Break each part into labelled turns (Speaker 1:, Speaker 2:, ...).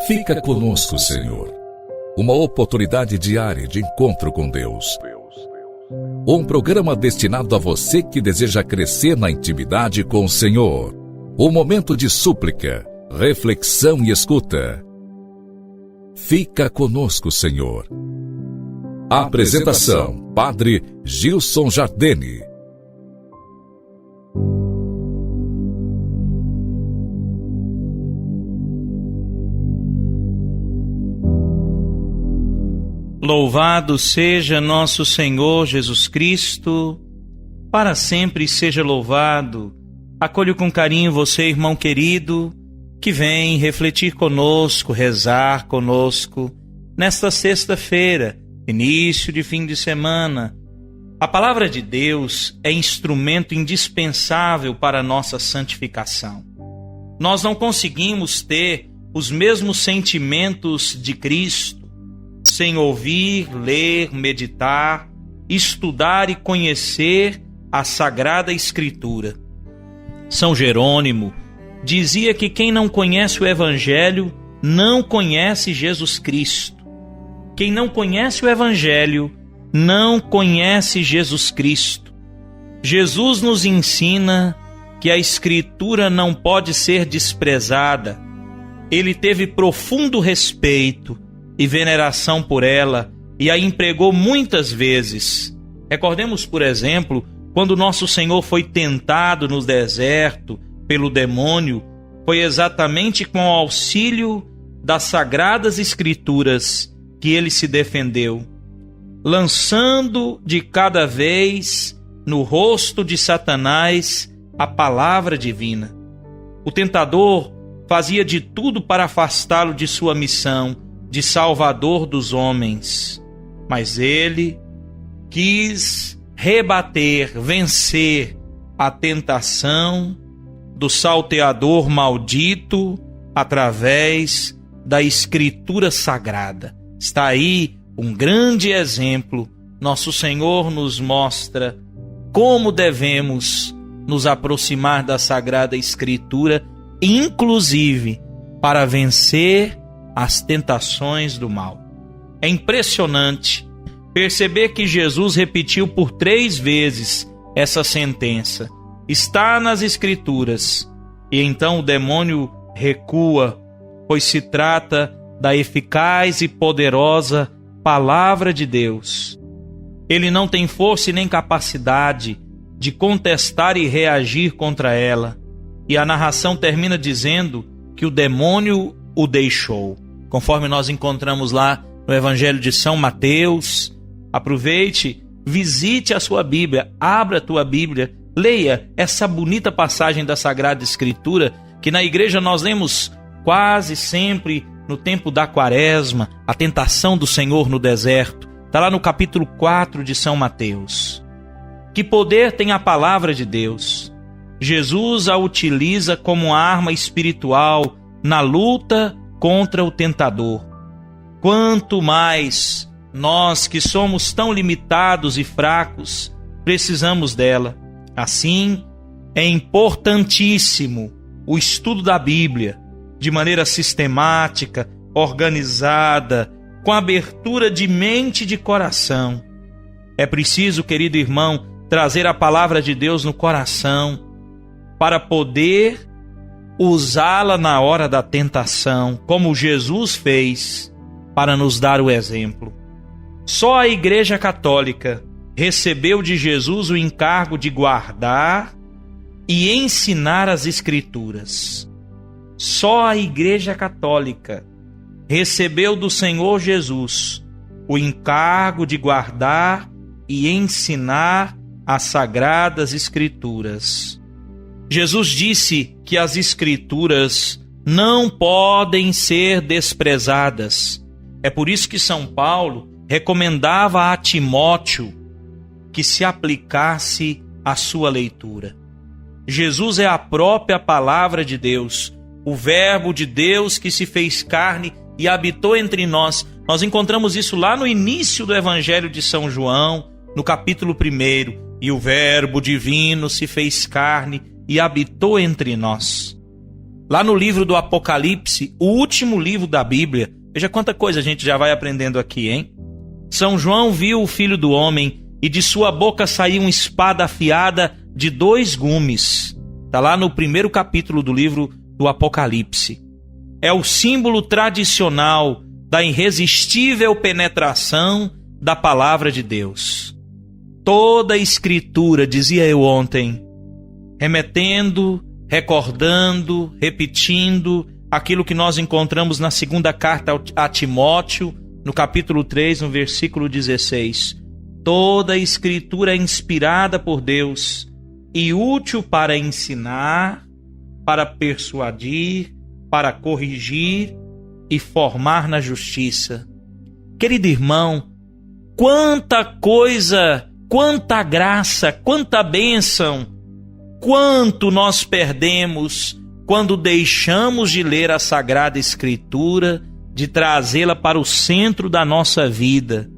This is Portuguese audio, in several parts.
Speaker 1: Fica conosco, Senhor. Uma oportunidade diária de encontro com Deus. Um programa destinado a você que deseja crescer na intimidade com o Senhor. Um momento de súplica, reflexão e escuta. Fica conosco, Senhor. Apresentação: Padre Gilson Jardini.
Speaker 2: Louvado seja nosso Senhor Jesus Cristo, para sempre seja louvado. Acolho com carinho você, irmão querido, que vem refletir conosco, rezar conosco, nesta sexta-feira, início de fim de semana. A palavra de Deus é instrumento indispensável para a nossa santificação. Nós não conseguimos ter os mesmos sentimentos de Cristo sem ouvir, ler, meditar, estudar e conhecer a Sagrada Escritura. São Jerônimo dizia que quem não conhece o Evangelho não conhece Jesus Cristo. Quem não conhece o Evangelho não conhece Jesus Cristo. Jesus nos ensina que a Escritura não pode ser desprezada. Ele teve profundo respeito e veneração por ela e a empregou muitas vezes. Recordemos, por exemplo, quando nosso Senhor foi tentado no deserto pelo demônio, foi exatamente com o auxílio das Sagradas Escrituras que ele se defendeu, lançando de cada vez no rosto de Satanás a palavra divina. O tentador fazia de tudo para afastá-lo de sua missão de Salvador dos homens, mas ele quis rebater, vencer a tentação do salteador maldito através da Escritura Sagrada. Está aí um grande exemplo. Nosso Senhor nos mostra como devemos nos aproximar da Sagrada Escritura, inclusive para vencer as tentações do mal. É impressionante perceber que Jesus repetiu por 3 vezes essa sentença. Está nas Escrituras. E então o demônio recua, pois se trata da eficaz e poderosa Palavra de Deus. Ele não tem força e nem capacidade de contestar e reagir contra ela. E a narração termina dizendo que o demônio o deixou, conforme nós encontramos lá no Evangelho de São Mateus. Aproveite, visite a sua Bíblia, abra a tua Bíblia, leia essa bonita passagem da Sagrada Escritura, que na igreja nós lemos quase sempre no tempo da Quaresma, a tentação do Senhor no deserto. Está lá no capítulo 4 de São Mateus. Que poder tem a palavra de Deus? Jesus a utiliza como arma espiritual na luta contra o tentador. Quanto mais nós que somos tão limitados e fracos, precisamos dela. Assim, é importantíssimo o estudo da Bíblia de maneira sistemática, organizada, com abertura de mente e de coração. É preciso, querido irmão, trazer a palavra de Deus no coração para poder usá-la na hora da tentação, como Jesus fez, para nos dar o exemplo. Só a Igreja Católica recebeu de Jesus o encargo de guardar e ensinar as Escrituras. Só a Igreja Católica recebeu do Senhor Jesus o encargo de guardar e ensinar as Sagradas Escrituras. Jesus disse que as Escrituras não podem ser desprezadas. É por isso que São Paulo recomendava a Timóteo que se aplicasse à sua leitura. Jesus é a própria palavra de Deus, o Verbo de Deus que se fez carne e habitou entre nós. Nós encontramos isso lá no início do Evangelho de São João, no capítulo 1. E o Verbo divino se fez carne e habitou entre nós. lá no livro do Apocalipse, o último livro da Bíblia. Veja quanta coisa a gente já vai aprendendo aqui, hein? São João viu o Filho do Homem e de sua boca saiu uma espada afiada de 2 gumes. Está lá no primeiro capítulo do livro do Apocalipse. É o símbolo tradicional da irresistível penetração da palavra de Deus. Toda a Escritura, dizia eu ontem, remetendo, recordando, repetindo aquilo que nós encontramos na segunda carta a Timóteo, no capítulo 3, no versículo 16. Toda a Escritura é inspirada por Deus e útil para ensinar, para persuadir, para corrigir e formar na justiça. Querido irmão, quanta coisa, quanta graça, quanta bênção, quanto nós perdemos quando deixamos de ler a Sagrada Escritura, de trazê-la para o centro da nossa vida.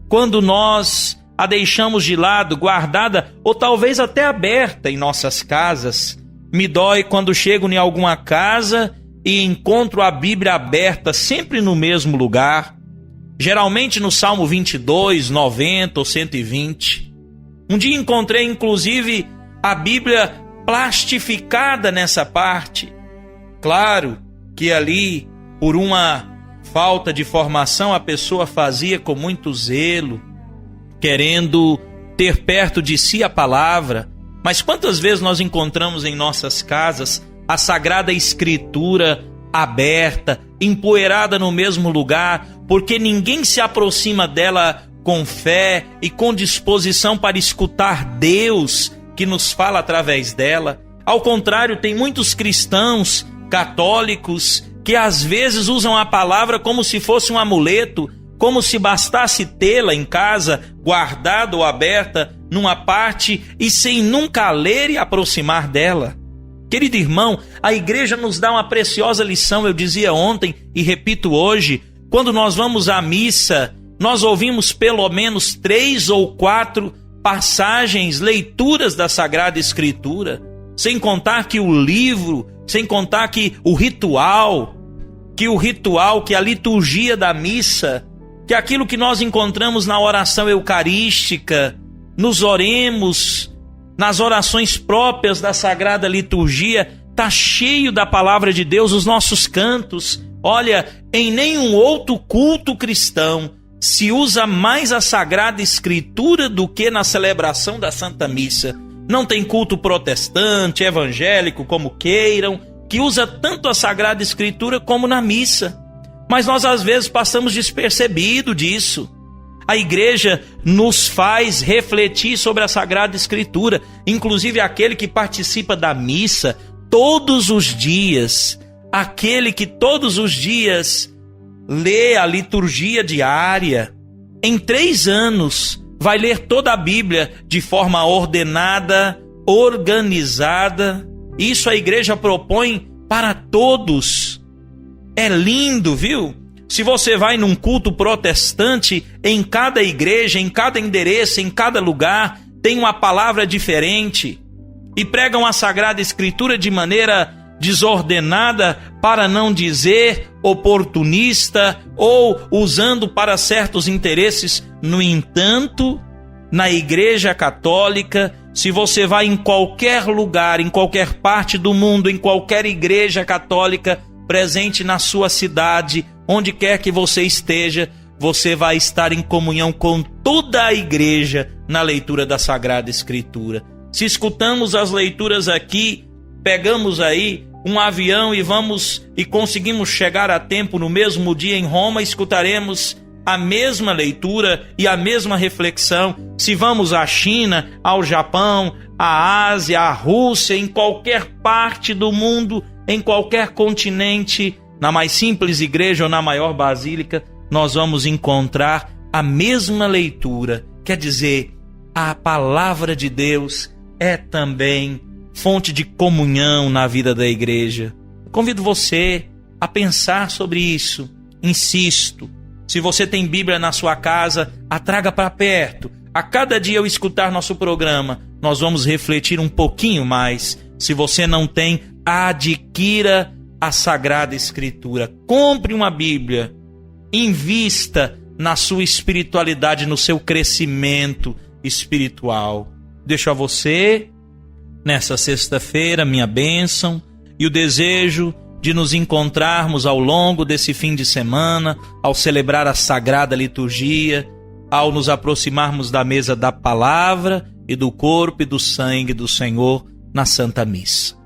Speaker 2: Quando nós a deixamos de lado, guardada ou talvez até aberta em nossas casas. Me dói quando chego em alguma casa e encontro a Bíblia aberta sempre no mesmo lugar, geralmente no Salmo 22, 90 ou 120. Um dia encontrei inclusive a Bíblia plastificada nessa parte. Claro que ali, por uma falta de formação, a pessoa fazia com muito zelo, querendo ter perto de si a palavra. Mas quantas vezes nós encontramos em nossas casas a Sagrada Escritura aberta, empoeirada no mesmo lugar, porque ninguém se aproxima dela com fé e com disposição para escutar Deus que nos fala através dela. Ao contrário, tem muitos cristãos católicos que às vezes usam a palavra como se fosse um amuleto, como se bastasse tê-la em casa, guardada ou aberta numa parte e sem nunca ler e aproximar dela. Querido irmão, a igreja nos dá uma preciosa lição, eu dizia ontem e repito hoje. Quando nós vamos à missa, nós ouvimos pelo menos 3 ou 4 passagens, leituras da Sagrada Escritura, sem contar que o livro, sem contar que o ritual, que a liturgia da missa, que aquilo que nós encontramos na oração eucarística, nos oremos, nas orações próprias da Sagrada Liturgia, está cheio da palavra de Deus, os nossos cantos. Olha, em nenhum outro culto cristão se usa mais a Sagrada Escritura do que na celebração da Santa Missa. Não tem culto protestante, evangélico, como queiram, que usa tanto a Sagrada Escritura como na missa. Mas nós às vezes passamos despercebido disso. A igreja nos faz refletir sobre a Sagrada Escritura, inclusive aquele que participa da missa todos os dias, aquele que todos os dias lê a liturgia diária, em 3 anos vai ler toda a Bíblia de forma ordenada, organizada. Isso a igreja propõe para todos. É lindo, viu? Se você vai num culto protestante, em cada igreja, em cada endereço, em cada lugar, tem uma palavra diferente e pregam a Sagrada Escritura de maneira desordenada, para não dizer oportunista ou usando para certos interesses. No entanto, na Igreja Católica, se você vai em qualquer lugar, em qualquer parte do mundo, em qualquer igreja católica presente na sua cidade, onde quer que você esteja, você vai estar em comunhão com toda a igreja na leitura da Sagrada Escritura. Se escutamos as leituras aqui, pegamos aí um avião e vamos e conseguimos chegar a tempo no mesmo dia em Roma, escutaremos a mesma leitura e a mesma reflexão. Se vamos à China, ao Japão, à Ásia, à Rússia, em qualquer parte do mundo, em qualquer continente, na mais simples igreja ou na maior basílica, nós vamos encontrar a mesma leitura. Quer dizer, a palavra de Deus é também fonte de comunhão na vida da igreja. Convido você a pensar sobre isso. Insisto, se você tem Bíblia na sua casa, a traga para perto. A cada dia eu escutar nosso programa, nós vamos refletir um pouquinho mais. Se você não tem, adquira a Sagrada Escritura, compre uma Bíblia, invista na sua espiritualidade, no seu crescimento espiritual. Deixo a você, nessa sexta-feira, minha bênção e o desejo de nos encontrarmos ao longo desse fim de semana, ao celebrar a Sagrada Liturgia, ao nos aproximarmos da mesa da Palavra e do corpo e do sangue do Senhor na Santa Missa.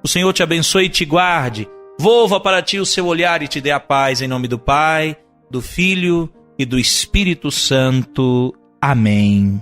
Speaker 2: O Senhor te abençoe e te guarde, volva para ti o seu olhar e te dê a paz, em nome do Pai, do Filho e do Espírito Santo. Amém.